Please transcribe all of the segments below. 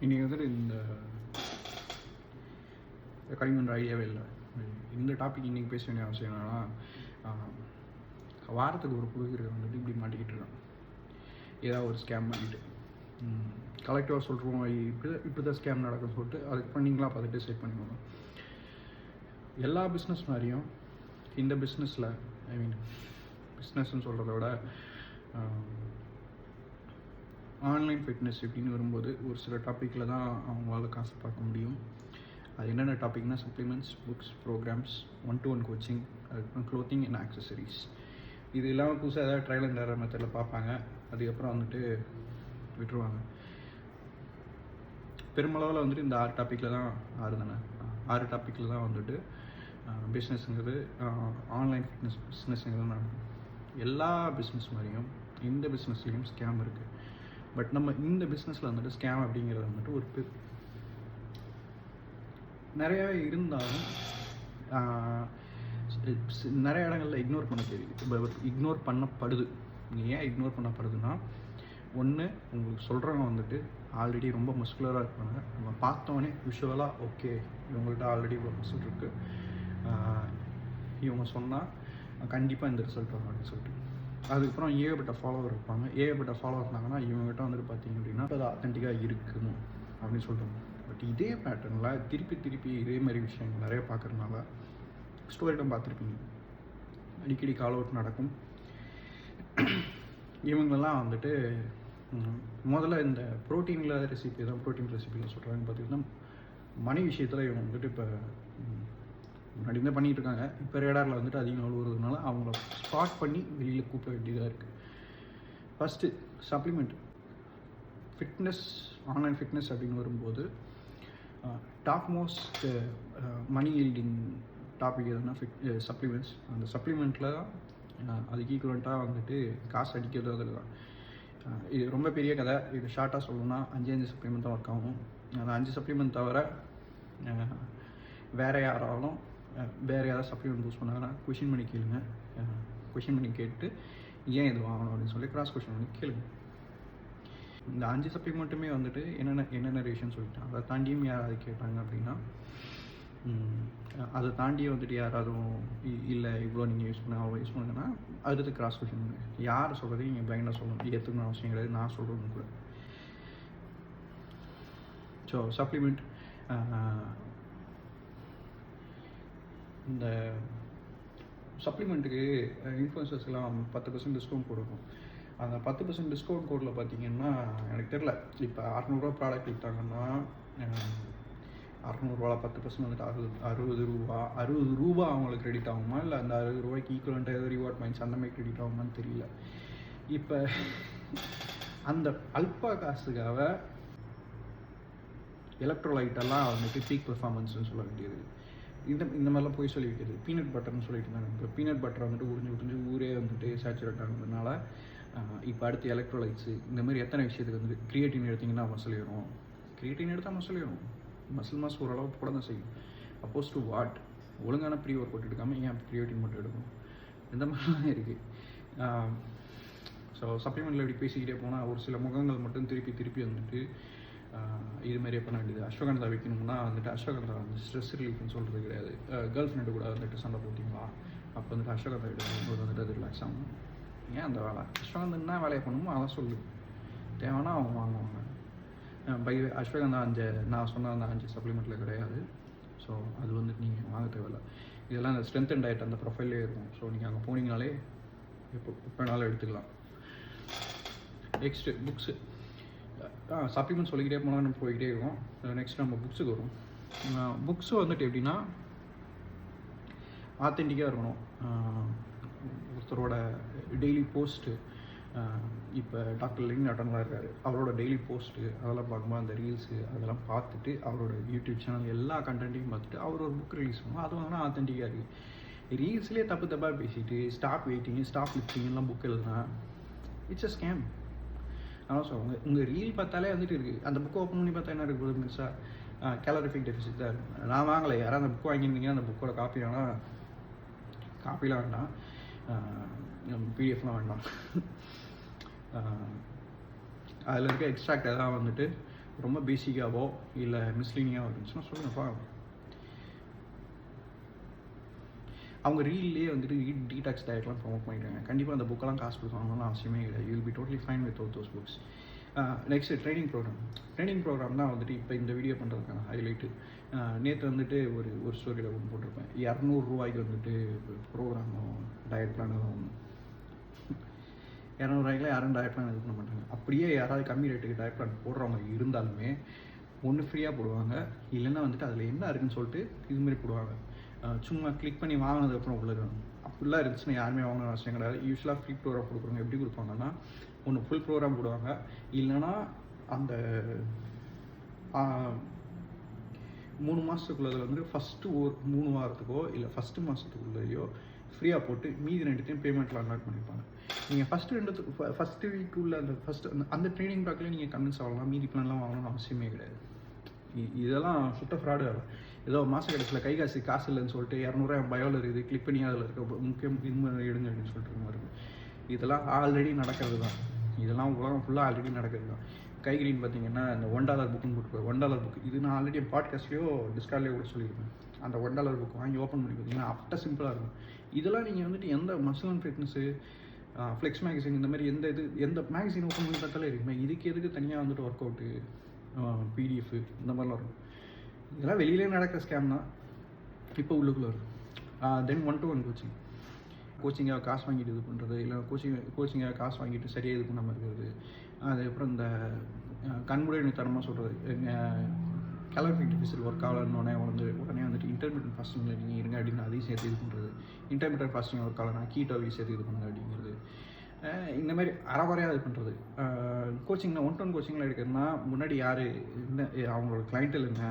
இன்றைக்கி வந்துட்டு இந்த ரெக்கார்டிங் பண்ணுற ஐடியாவே இல்லை. இந்த டாபிக் இன்றைக்கி பேச வேண்டிய அவசியம் என்னென்னா, வாரத்துக்கு ஒரு புதுகிற வந்துட்டு இப்படி மாட்டிக்கிட்டு இருக்கான். ஏதாவது ஒரு ஸ்கேம் பண்ணிவிட்டு கலெக்டிவாக சொல்கிறோம் இப்படி தான் ஸ்கேம் நடக்குன்னு சொல்லிட்டு அதுக்கு பண்ணிங்களா பார்த்துட்டு செட் பண்ணிக்கணும். எல்லா பிஸ்னஸ் மாதிரியும் இந்த பிஸ்னஸில் பிஸ்னஸ்ன்னு சொல்கிறத விட ஆன்லைன் ஃபிட்னஸ் இப்படின்னு வரும்போது ஒரு சில டாப்பிக்கில் தான் அவங்களால காசு பார்க்க முடியும். அது என்னென்ன டாபிக்னா supplements, books, programs, 1-to-1 coaching, அதுக்கப்புறம் க்ளோத்திங் அண்ட் ஆக்சசரிஸ். இது இல்லாமல் புதுசாக ஏதாவது ட்ரையல் அண்ட் எரர் மெத்தடில் பார்ப்பாங்க. அதுக்கப்புறம் வந்துட்டு விட்டுருவாங்க. பெருமளவில் வந்துட்டு இந்த 6 டாப்பிக்கில் தான் 6 டாப்பிக்கில் தான் வந்துட்டு பிஸ்னஸ்ங்கிறது ஆன்லைன் ஃபிட்னஸ் பிஸ்னஸ்ங்கிறது நடக்கும். எல்லா பிஸ்னஸ் மாதிரியும் இந்த பிஸ்னஸ்லேயும் ஸ்கேம் இருக்குது. பட் நம்ம இந்த பிஸ்னஸில் வந்துட்டு ஸ்கேம் அப்படிங்கிறது வந்துட்டு ஒரு நிறையாவே இருந்தாலும் நிறைய இடங்களில் இக்னோர் பண்ண தெரியுது. இப்போ இக்னோர் பண்ணப்படுது. ஏன் இக்னோர் பண்ணப்படுதுன்னா, ஒன்று உங்களுக்கு சொல்கிறவங்க வந்துட்டு ஆல்ரெடி ரொம்ப மஸ்குலராக இருப்பாங்க. நம்ம பார்த்தோன்னே விஷுவலாக ஓகே இவங்கள்ட்ட ஆல்ரெடி ஒரு மசில் இருக்குது, இவங்க சொன்னால் கண்டிப்பாக இந்த ரிசல்ட் வரும் அப்படின்னு சொல்லிட்டு. அதுக்கப்புறம் ஏகப்பட்ட ஃபாலோவர் இருப்பாங்க. ஏகப்பட்ட ஃபாலோவர் இருந்தாங்கன்னா இவங்ககிட்ட வந்துட்டு பார்த்தீங்க அப்படின்னா அது ஆத்தென்டிக்காக இருக்கணும் அப்படின்னு சொல்கிறாங்க. பட் இதே பேட்டர்னில் திருப்பி இதே மாதிரி விஷயங்கள் நிறைய பார்க்குறதுனால ஸ்டோரிடம் பார்த்துருப்பீங்க, அடிக்கடி கால் அவுட் நடக்கும். இவங்கெல்லாம் வந்துட்டு முதல்ல இந்த ப்ரோட்டீன் ரெசிபி சொல்கிறாங்க. பார்த்திங்கன்னா மணி விஷயத்தில் இவங்க வந்துட்டு இப்போ முன்னாடி தான் பண்ணிகிட்டு இருக்காங்க. இப்போ ரேடாரில் வந்துட்டு அதிகம் வருவதுனால அவங்கள ஸ்பாட் பண்ணி வெளியில் கூப்பிட வேண்டியதாக இருக்குது. First supplement fitness, online fitness அப்படின்னு வரும்போது டாப் மோஸ்ட் மணி ஈல்டிங் டாபிக் எதுனா சப்ளிமெண்ட்ஸ். அந்த சப்ளிமெண்ட்டில் அதுக்கு ஈக்குவலண்ட்டாக வந்துட்டு காசு அடிக்கிறது அதில் தான். இது ரொம்ப பெரிய கதை. இது ஷார்ட்டாக சொல்லணும்னா 5 சப்ளிமெண்ட் தான் ஒர்க் ஆகும். அந்த 5 சப்ளிமெண்ட் தவிர வேறு யாராவது சப்ளிமெண்ட் யூஸ் பண்ணாங்கன்னா கொஷின் பண்ணி கேளுங்க. கொஷின் பண்ணி கேட்டு ஏன் இது வாங்கணும் அப்படின்னு சொல்லி கிராஸ் கொஷின் பண்ணி கேளுங்க. இந்த 5 சப்ளிமெண்ட்டுமே வந்துட்டு என்னென்ன ரேஷன் சொல்லிட்டாங்க. அதை தாண்டியும் யாராவது கேட்டாங்க அப்படின்னா அதை தாண்டியே வந்துட்டு யாராவதும் இல்லை இவ்வளோ நீங்கள் யூஸ் பண்ண அவ்வளோ யூஸ் பண்ணுங்கன்னா அடுத்து கிராஸ் கொஷின் பண்ணுங்க. யார் சொல்கிறதையும் நீங்கள் பிளைண்டாக சொல்லணும், ஏற்றுக்கணும் அவசியம் கிடையாது. நான் சொல்கிறதுன்னு கூட. ஸோ சப்ளிமெண்ட் இந்த சப்ளிமெண்ட்டுக்கு இன்ஃப்ளூயன்சர்ஸ்லாம் 10% டிஸ்கவுண்ட் கொடுக்கும். அந்த 10% டிஸ்கவுண்ட் கோடில் பார்த்தீங்கன்னா எனக்கு தெரில, இப்போ 600 ப்ராடக்ட் விற்றாங்கன்னா 600 10% வந்துட்டு 60 ரூபா அவங்களுக்கு கிரெடிட் ஆகுமா, இல்லை அந்த 60 ரூபாய்க்கு ஈக்குவலண்ட்டாக ஏதோ ரிவார்ட் பாயிண்ட்ஸ் அந்த மாதிரி கிரெடிட் ஆகுமான்னு தெரியல. இப்போ அந்த அல்பா காசுக்காக எலக்ட்ரோலைட்டெல்லாம் வந்துட்டு பீக் பெர்ஃபார்மன்ஸ்னு சொல்ல வேண்டியது. இந்த மாதிரிலாம் போய் சொல்லி வைக்கிறது. பீனட் பட்டர்னு சொல்லிட்டு இருந்தாங்க. இப்போ பீனட் பட்டர் வந்துட்டு உறிஞ்சு ஊரே வந்துட்டு சேச்சுரேட் ஆனதுனால இப்போ அடுத்து எலக்ட்ரோலைட்ஸு இந்த மாதிரி எத்தனை விஷயத்துக்கு வந்து கிரியேட்டின் எடுத்திங்கன்னா மசில் ஏறும். கிரியேட்டின் எடுத்தால் மசில் ஏறும். மசில் மாஸ் ஓரளவுக்கு கூட தான் செய்யும். அப்போஸ் டு வாட், ஒழுங்கான ப்ரீ ஒர்க் அவுட் எடுக்காமல் ஏன் கிரியேட்டின் மட்டும் எடுக்கணும், இந்த மாதிரிலாம் இருக்குது. ஸோ சப்ளிமெண்ட்டில் இப்படி பேசிக்கிட்டே போனால் ஒரு சில முகங்கள் மட்டும் திருப்பி வந்துட்டு இதுமாரியே பண்ண வேண்டியது. அஸ்வகந்தா வைக்கணும்னா வந்துட்டு அஸ்வகந்தா வந்து ஸ்ட்ரெஸ் ரிலீஃப்னு சொல்கிறது கிடையாது. கேர்ள் ஃப்ரெண்டு கூட வந்துட்டு சண்டை போட்டிங்களா, அப்போ வந்துட்டு அஸ்வகந்தா எடுக்கும்போது வந்துட்டு அது ரிலாக்ஸ் ஆகும். ஏன் அந்த வேலை அஸ்வகந்தா வேலையை பண்ணணுமோ அதை சொல்லு, தேவைன்னா அவங்க வாங்குவாங்க. அஸ்வகந்தா நான் சொன்ன அந்த 5 சப்ளிமெண்ட்டில் கிடையாது. ஸோ அது வந்துட்டு நீங்கள் வாங்க தேவையில்லை. இதெல்லாம் அந்த ஸ்ட்ரென்த் அண்ட் டயட் அந்த ப்ரொஃபைல்லே இருக்கும். ஸோ நீங்கள் அங்கே போனீங்கனாலே எப்போ வேணாலும் எடுத்துக்கலாம். Next books. சப்ளிமெண்ட் சொல்லிக்கிட்டே போனால் நம்ம போய்கிட்டே இருக்கோம். நெக்ஸ்ட் நம்ம புக்ஸுக்கு வரும். புக்ஸு வந்துட்டு எப்படின்னா ஆத்தென்டிக்காக இருக்கணும். ஒருத்தரோட டெய்லி போஸ்ட்டு, இப்போ டாக்டர் லிங் நட்டன்லாம் இருக்கார், அவரோட டெய்லி போஸ்ட்டு அதெல்லாம் பார்க்கும்போது அந்த ரீல்ஸு அதெல்லாம் பார்த்துட்டு அவரோட யூடியூப் சேனல் எல்லா கண்டென்ட்டையும் பார்த்துட்டு அவர் ஒரு புக் ரிலீஸ் பண்ணுவோம். அது வந்து ஆத்தென்டிக்காக இருக்குது. ரீல்ஸ்லேயே தப்பாக பேசிட்டு ஸ்டாப் வெயிட்டிங்கு ஸ்டாப் லிஃப்டிங்லாம் புக் எழுதுனா இட்ஸ் அ ஸ்கேம். ஆனால் சொல்லுவாங்க உங்கள் ரீல் பார்த்தாலே வந்துட்டு இருக்குது. அந்த புக்கை ஓப்பன் பண்ணி பார்த்தா என்ன இருக்குது, மீன்ஸாக கேலரிஃபிக் டெஃபிசிட் தான் இருக்கும். நான் வாங்கலை, யாராவது அந்த புக் வாங்கியிருந்தீங்கன்னா அந்த புக்கோட காப்பிலாம் வேண்டாம், பிடிஎஃப்லாம் வேண்டாம். அதில் இருக்க எக்ஸ்ட்ராக்ட் எதாவது வந்துட்டு ரொம்ப பேசிக்காவோ இல்லை மிஸ்லீனியாவோ இருந்துச்சுன்னா சொல்லுங்கப்பா. அவங்க ரீல்லேயே வந்துட்டு டீடாக்ஸ் டயட்லாம் ப்ரொமோட் பண்ணிடுறாங்க. கண்டிப்பாக அந்த புக்கெல்லாம் காசு கொடுக்கணும்னு அவசியமே கிடையாது. You will be totally fine with all those books. Next training program தான் வந்துட்டு இப்போ இந்த வீடியோ பண்ணுறதுக்கான ஹைலைட்டு. நேற்று வந்துட்டு ஒரு ஸ்டோரியில் ஒன்று போட்டிருப்பேன். 200 ரூபாய்க்கு வந்துட்டு ப்ரோக்ராமும் டயட் பிளானும் ஒன்று. 200 ரூபாய்க்குலாம் யாரும் டயட் பிளான் இது பண்ண மாட்டாங்க. அப்படியே யாராவது கம்மி ரேட்டுக்கு டயட் பிளான் போடுறவங்க இருந்தாலுமே ஒன்று ஃப்ரீயாக போடுவாங்க, இல்லைன்னா வந்துட்டு அதில் என்ன இருக்குதுன்னு சொல்லிட்டு இதுமாரி போடுவாங்க. சும்மா கிளிக் பண்ணி வாங்கினதுக்கப்புறம் உள்ள அப்படிலாம் இருந்துச்சுன்னா யாருமே வாங்கணும்னு அவசியம் கிடையாது. யூஸ்வலாக ஃப்ரீ ப்ரோக்ராம் கொடுக்குறவங்க எப்படி கொடுப்பாங்கன்னா, ஒன்று ஃபுல் ப்ரோக்ராம் போடுவாங்க, இல்லைன்னா அந்த 3 மாதத்துக்குள்ளதில் வந்துட்டு ஃபஸ்ட்டு ஒரு 3 வாரத்துக்கோ இல்லை ஃபஸ்ட்டு மாதத்துக்குள்ளேயோ ஃப்ரீயாக போட்டு மீதி 2த்தையும் பேமெண்ட்டில் அன்லாக் பண்ணியிருப்பாங்க. நீங்கள் ஃபஸ்ட்டு வீக் உள்ள அந்த ட்ரைனிங் பேக்கில் நீங்கள் கன்வின்ஸ் ஆகலாம். மீதி பிளான்லாம் வாங்கணும்னு அவசியமே கிடையாது. இதெல்லாம் சுட்ட ஃப்ராடு. ஏதோ மாத கடைசியில் காசு இல்லைன்னு சொல்லிட்டு 200 பயோவில் இருக்குது, கிளிக் பண்ணி அதில் இருக்க முக்கியம் இது எடுங்க அப்படின்னு சொல்லிட்டு மாதிரி இருக்கும். இதெல்லாம் ஆல்ரெடி நடக்கிறது தான். இதெல்லாம் உலகம் ஃபுல்லாக ஆல்ரெடி நடக்கிறது தான். கைகிரீன் பார்த்தீங்கன்னா இந்த $1 புக்குன்னு போட்டுருப்பாரு. $1 புக் இது நான் ஆல்ரெடி பாட்காஸ்ட்லேயோ டிஸ்கார்ட்லேயோ கூட சொல்லியிருப்பேன். அந்த $1 புக் வாங்கி ஓப்பன் பண்ணி பார்த்தீங்கன்னா அப்பட்ட சிம்பிளாக இருக்கும். இதெல்லாம் நீங்கள் வந்துட்டு எந்த muscle and fitness, flex magazine இந்த மாதிரி எந்த மேகசின் ஓப்பன் பண்ணி பார்த்தாலே இருக்குமே. இதுக்கு எதுக்கு தனியாக வந்துட்டு ஒர்க் அவுட்டு, PDF இந்த மாதிரிலாம் இருக்கும். இதெல்லாம் வெளியிலே நடக்கிற ஸ்கேம் தான். இப்போ உள்ளுக்குள்ளே இருக்கும். தென் 1-to-1 கோச்சிங்காக காசு வாங்கிட்டு இது பண்ணுறது, இல்லை கோச்சிங்காக காசு வாங்கிட்டு சரியாக இது பண்ணாமல் இருக்கிறது. அதுக்கப்புறம் இந்த கண்முறைத்தனமாக சொல்கிறது, கலோரிஃபிக் டெஃபிசிட் ஒர்க் ஆகலன்னொடனே உடனே வந்துட்டு இன்டர்மீடியட் ஃபாஸ்டிங்கில் நீங்கள் இருங்க அப்படின்னு அதையும் சேர்த்து இது பண்ணுறது. இன்டர்மீடியட் ஃபாஸ்டிங் ஒர்க் ஆகலைன்னா கீட்டோவையும் சேர்த்து இது பண்ணுங்க அப்படிங்கிறது. இந்த மாதிரி அறவரையாக இது பண்ணுறது. கோச்சிங்கில் 1-to-1 கோச்சிங்கில் எடுக்கிறதுனா முன்னாடி யார் என்ன, அவங்களோட கிளைண்டல் என்ன,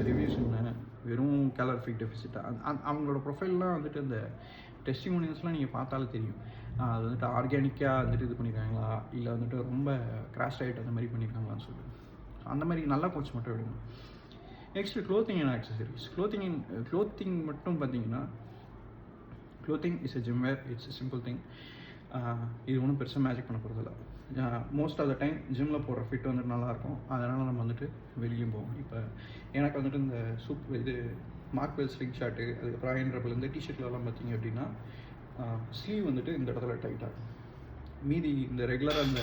ரிவ்யூஸ் என்ன, வெறும் கலோரிஃபிக் டெஃபிசிட்டாக அவங்களோட ப்ரொஃபைல்லாம் வந்துட்டு இந்த டெஸ்டிமோனியல்ஸ்லாம் நீங்கள் பார்த்தாலே தெரியும். அது வந்துட்டு ஆர்கானிக்காக வந்துட்டு இது பண்ணியிருக்காங்களா, இல்லை வந்துட்டு ரொம்ப கிராஷ் டயட் அந்த மாதிரி பண்ணியிருக்காங்களான்னு சொல்லிட்டு அந்த மாதிரி நல்ல கோச் மட்டும் எடுக்கணும். Next clothing and accessories. Clothing மட்டும் பார்த்தீங்கன்னா, clothing is a gym wear, it's a simple thing. இது ஒன்றும் பெருசாக மேஜிக் பண்ண போகிறதில்ல. மோஸ்ட் ஆஃப் த டைம் ஜிம்மில் போடுற ஃபிட் வந்துட்டு நல்லாயிருக்கும். அதனால் நம்ம வந்துட்டு வெளியும் போவோம். இப்போ எனக்கு வந்துட்டு இந்த மார்க்வெல் ஸ்லிங் ஷார்ட்டு, அதுக்கப்புறம் ஐயன்ரபிள் இந்த டிஷர்ட்லலாம் பார்த்தீங்க அப்படின்னா ஸ்லீவ் வந்துட்டு இந்த இடத்துல டைட்டாக, மீதி இந்த ரெகுலராக இந்த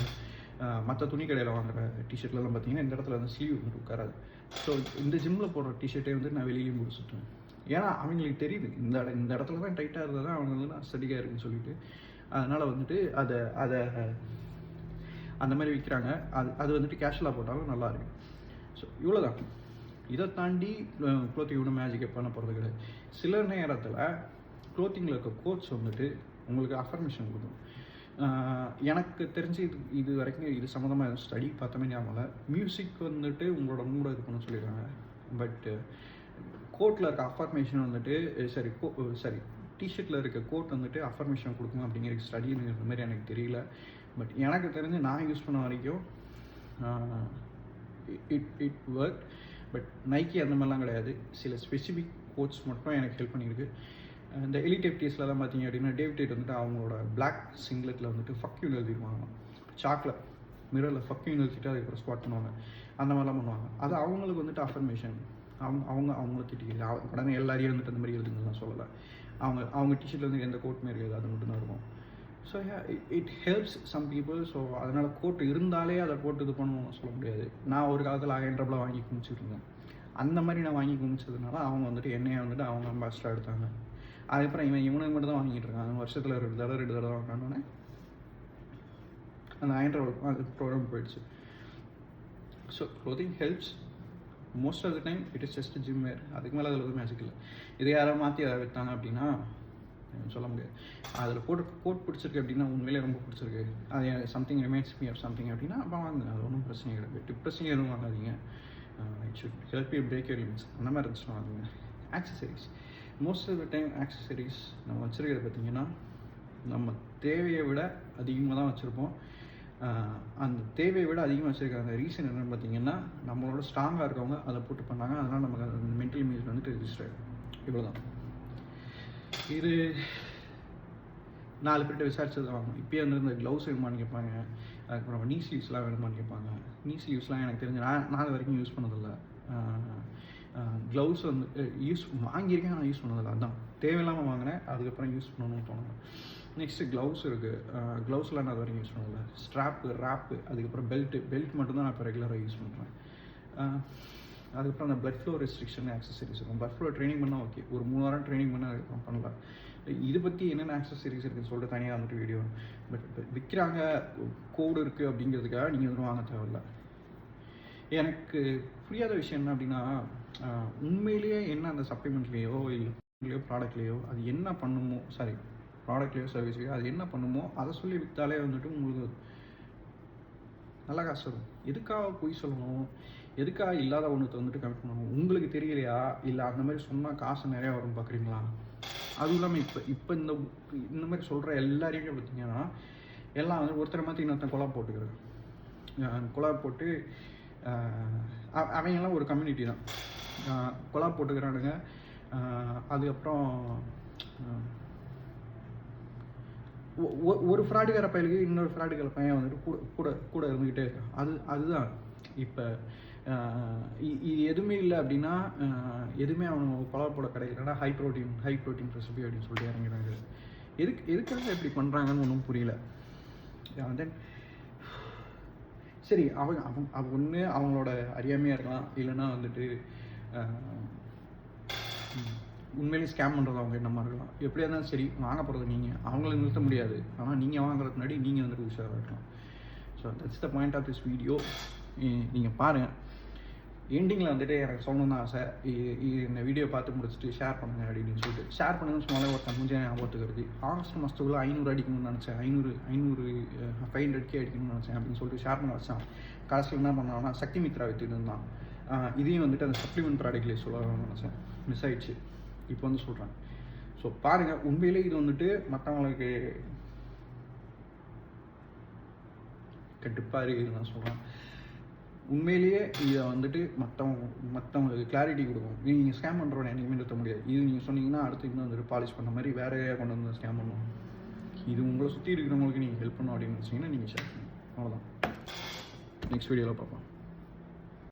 மற்ற துணி கடையில் வாங்குற டிஷர்ட்லலாம் பார்த்தீங்கன்னா இந்த இடத்துல வந்து ஸ்லீவ் வந்துட்டு உட்காராது. ஸோ இந்த ஜிம்மில் போடுற டிஷர்ட்டே வந்துட்டு நான் வெளியிலையும் முடிச்சுட்டேன். ஏன்னா அவங்களுக்கு தெரியுது இந்த இடத்துல தான் டைட்டாக இருந்தால் தான் அவங்க வந்து அஸ்தடிக்காக இருக்குன்னு சொல்லிட்டு, அதனால் வந்துட்டு அதை அந்த மாதிரி விற்கிறாங்க. அது வந்துட்டு கேஷுவலாக போட்டாலும் நல்லாயிருக்கு. ஸோ இவ்வளோ தான். இதை தாண்டி க்ளோத்திங் ஒன்றும் மேஜிக்கே பண்ண போகிறது கிடையாது. சில நேரத்தில் க்ளோத்திங்கில் இருக்க கோச் வந்துட்டு உங்களுக்கு அஃபர்மேஷன் கொடுக்கும். எனக்கு தெரிஞ்சு இது வரைக்கும் இது சம்மந்தமாக எதுவும் ஸ்டடி பார்த்தோமே ஞாபகம். மியூசிக் வந்துட்டு உங்களோட மூடை இது பண்ண சொல்லிடுறாங்க. பட் கோட்டில் இருக்க அஃபர்மேஷன் வந்துட்டு சரி டிஷர்ட்டில் இருக்க கோட் வந்துட்டு அஃபர்மேஷன் கொடுக்கும் அப்படிங்கிற ஸ்டடிங்கிற மாதிரி எனக்கு தெரியல. பட் எனக்கு தெரிஞ்சு நான் யூஸ் பண்ண வரைக்கும் இட் ஒர்க். பட் நைக்கி அந்த மாதிரிலாம் கிடையாது. சில ஸ்பெசிஃபிக் கோட்ஸ் மட்டும் எனக்கு ஹெல்ப் பண்ணியிருக்கு. இந்த எலிட் FTSலாம் பார்த்தீங்க அப்படின்னா டேவிட் டேட் வந்துட்டு அவங்களோட பிளாக் சிங்லெட்டில் வந்துட்டு ஃபக்யூன்னு எழுதிடுவாங்க. சாக்கில் மிரரில் ஃபக்யூன்னு எழுதிட்டு அதுக்கப்புறம் ஸ்குவாட் பண்ணுவாங்க. அந்த மாதிரிலாம் பண்ணுவாங்க. அது அவங்களுக்கு வந்துட்டு அஃபர்மேஷன். அவங்கள திட்டிக்கல. உடனே எல்லாரையும் வந்துட்டு அந்த மாதிரி எழுதுங்கலாம் சொல்லலை. அவங்க டிஷர்ட்டில் வந்து எந்த கோட்டுமே இருக்காது, அது மட்டும்தான் இருக்கும். So it helps some people. So அதனால் கோட் இருந்தாலே அதை போட்டு இது பண்ணணும்னு சொல்ல முடியாது. நான் ஒரு காலத்தில் $100 வாங்கி குமிச்சிருந்தேன். அந்த மாதிரி நான் வாங்கி குமிச்சதுனால அவங்க வந்துட்டு என்னையை வந்துட்டு அவங்க அம்பாஸ்டராக எடுத்தாங்க. அதுக்கப்புறம் இவனுக்கு மட்டும் தான் வாங்கிட்டு இருக்காங்க. வருஷத்தில் 2 தடவை வாங்கினோன்னே அந்த $100 ப்ரோக்ராம் போயிடுச்சு. So clothing helps most of the time. It is just gym wear. அதுக்கு மேலே அதில் எதுவும் மேஜிக் இல்லை. இதை யாராவது மாற்றி அதை விற்றாங்க அப்படின்னா சொல்ல முடியாது. அதில் கோட் பிடிச்சிருக்கு அப்படின்னா உண்மையிலே ரொம்ப பிடிச்சிருக்கு, அது something reminds me of something அப்படின்னா அப்போ வாங்க. அது ஒன்றும் பிரச்சனை கிடையாது. டிப்ரெஸிங் எதுவும் வாங்காதீங்க. It should help you break your limits. அந்த மாதிரி இருந்துச்சுன்னா வாங்குங்க. Accessories most of the time accessories நம்ம வச்சுருக்கிறது பார்த்திங்கன்னா நம்ம தேவையை விட அதிகமாக தான் வச்சுருப்போம். அந்த தேவையை விட அதிகமாக வச்சுருக்க அந்த ரீசன் என்னென்னு பார்த்தீங்கன்னா நம்மளோட ஸ்ட்ராங்காக இருக்கவங்க அதை போட்டு பண்ணாங்க. அதனால் நமக்கு அந்த மென்டல் இமேஜ் வந்துட்டு ரெஜிஸ்டர் ஆகிடும். இவ்வளோ தான். இது 4 பேர்கிட்ட விசாரிச்சது வாங்கணும். இப்போயே வந்து இந்த க்ளவுஸ் வேணுமான்னு கேட்பாங்க. அதுக்கப்புறம் நீ ஸ்லீவ்ஸ்லாம் வேணுமான்னு கேட்பாங்க. நீ ஸ்லீவ்ஸ்லாம் எனக்கு தெரிஞ்சு நான் இது வரைக்கும் யூஸ் பண்ணதில்லை. க்ளவுஸ் வந்து யூஸ் வாங்கியிருக்கேன், ஆனால் யூஸ் பண்ணதில்லை. அதுதான் தேவையில்லாமல் வாங்கினேன், அதுக்கப்புறம் யூஸ் பண்ணணும்னு தோணுங்க. நெக்ஸ்ட்டு க்ளவுஸ் இருக்குது. க்ளவுஸ்லாம் நான் அது வரைக்கும் யூஸ் பண்ணதில்லை. ஸ்ட்ராப்பு, ரேப்பு, அதுக்கப்புறம் பெல்ட் மட்டும்தான் நான் இப்போ ரெகுலராக யூஸ் பண்ணுறேன். அதுக்கப்புறம் அந்த பிளட் ஃப்ளோ ரெஸ்ட்ரிக்ஷன் ஆக்சசரிஸ் இருக்கும். பிளட் ஃப்ளோ ட்ரைனிங் பண்ணால் ஓகே, ஒரு 3 வாரம் ட்ரைனிங் பண்ணால் அதுக்கப்புறம் பண்ணலாம். இது பற்றி என்னென்ன ஆக்சசரிஸ் இருக்குதுன்னு சொல்லிட்டு தனியாக வந்துட்டு வீடியோ. பட் விற்கிறாங்க, கோடு இருக்குது அப்படிங்கிறதுக்காக நீங்கள் எதுவும் வாங்க தேவையில்லை. எனக்கு புரியாத விஷயம் என்ன அப்படின்னா, உண்மையிலேயே என்ன அந்த சப்ளிமெண்ட்லேயோ இல்லையோ ப்ராடக்ட்லேயோ அது என்ன பண்ணுமோ, ப்ராடக்ட்லேயோ சர்வீஸ்லையோ அது என்ன பண்ணுமோ அதை சொல்லி விற்றாலே வந்துட்டு உங்களுக்கு நல்லா காசு வரும். எதுக்காக பொய் சொல்லணும், எதுக்காக இல்லாத ஒன்றுத்தை வந்துட்டு கமிட் பண்ணணும்? உங்களுக்கு தெரியலையா, இல்லை அந்த மாதிரி சொன்னால் காசு நிறையா வரும் பார்க்குறீங்களா? அதுவும் இல்லாமல் இப்போ இந்த மாதிரி சொல்கிற எல்லாரையுமே பார்த்தீங்கன்னா எல்லாம் வந்து ஒருத்தரை மாதிரி இன்னொருத்தன் கொலா போட்டுக்கிறது. கொலா போட்டு அவங்கெல்லாம் ஒரு கம்யூனிட்டி தான், கொலா போட்டுக்கிறானுங்க. அதுக்கப்புறம் ஒரு ஃப்ராடுகார பையலுக்கு இன்னொரு ஃப்ராடுகார பையன் வந்துட்டு கூட கூட இருந்துக்கிட்டே இருக்கான். அதுதான் இப்போ இது எதுவுமே இல்லை அப்படின்னா, எதுவுமே அவனுக்கு கொலா போட கிடைக்கிறனா ஹை ப்ரோட்டீன் ரெசிபி அப்படின்னு சொல்லிட்டு இறங்கிறாங்க. எதுக்காக இப்படி பண்ணுறாங்கன்னு ஒன்றும் புரியல. தென் சரி, அவங்க ஒன்று அவங்களோட அறியாமையாக இருக்கலாம், இல்லைன்னா வந்துட்டு உண்மையிலேயே ஸ்கேம் பண்ணுறது அவங்க என்னமா இருக்கலாம். எப்படியா இருந்தாலும் சரி, வாங்க போகிறது நீங்கள், அவங்கள நிறுத்த முடியாது. ஆனால் நீங்கள் வாங்குறதுக்கு முன்னாடி நீங்கள் வந்துட்டு உஷாராக இருக்கலாம். So that's the point of this video. நீங்கள் பாருங்கள். எண்டிங்கில் வந்துட்டு எனக்கு சொல்லணும்னு தான் ஆசை. இந்த வீடியோ பார்த்து முடிச்சுட்டு ஷேர் பண்ணுங்கள் அப்படின்னு சொல்லிட்டு ஷேர் பண்ணுங்கன்னு சொன்னாலே ஒருத்தன் முடிஞ்ச ஞாபகத்துக்கு வருது. ஆகஸ்ட் மாதத்துக்குள்ளே 500 அடிக்கணும்னு நினச்சேன். 500K அடிக்கணும்னு நினச்சேன் அப்படின்னு சொல்லிட்டு ஷேர் பண்ண வச்சான். கடைசியில் என்ன பண்ணான்னா சக்தி மித்ரா வித்துட்டு இருந்தான். இதையும் வந்துட்டு அந்த சப்ளிமெண்ட் ப்ராடக்ட்லேயே சொல்லணும்னு நினச்சேன், மிஸ் ஆயிடுச்சு. இப்போ வந்து சொல்கிறேன். ஸோ பாருங்கள், உண்மையிலே இது வந்துட்டு மற்றவங்களுக்கு கண்டிப்பாக இருக்குதுன்னு நான் சொல்கிறேன். உண்மையிலேயே இதை வந்துட்டு மற்றவங்களுக்கு கிளாரிட்டி கொடுக்கும். நீங்கள் ஸ்கேம் பண்ணுறவனை என்றைக்குமே நிறுத்த முடியாது. இது நீங்கள் சொன்னீங்கன்னா அடுத்து இன்னும் வந்துட்டு பாலிஷ் பண்ண மாதிரி வேறு கொண்டு வந்து ஸ்கேம் பண்ணுவோம். இது உங்களை சுற்றி இருக்கிறவங்களுக்கு நீங்கள் ஹெல்ப் பண்ணணும் அப்படின்னு நினச்சிங்கன்னா நீங்கள் ஷேர் பண்ணுங்கள். அவ்வளோதான். நெக்ஸ்ட் வீடியோவில் பார்ப்போம்.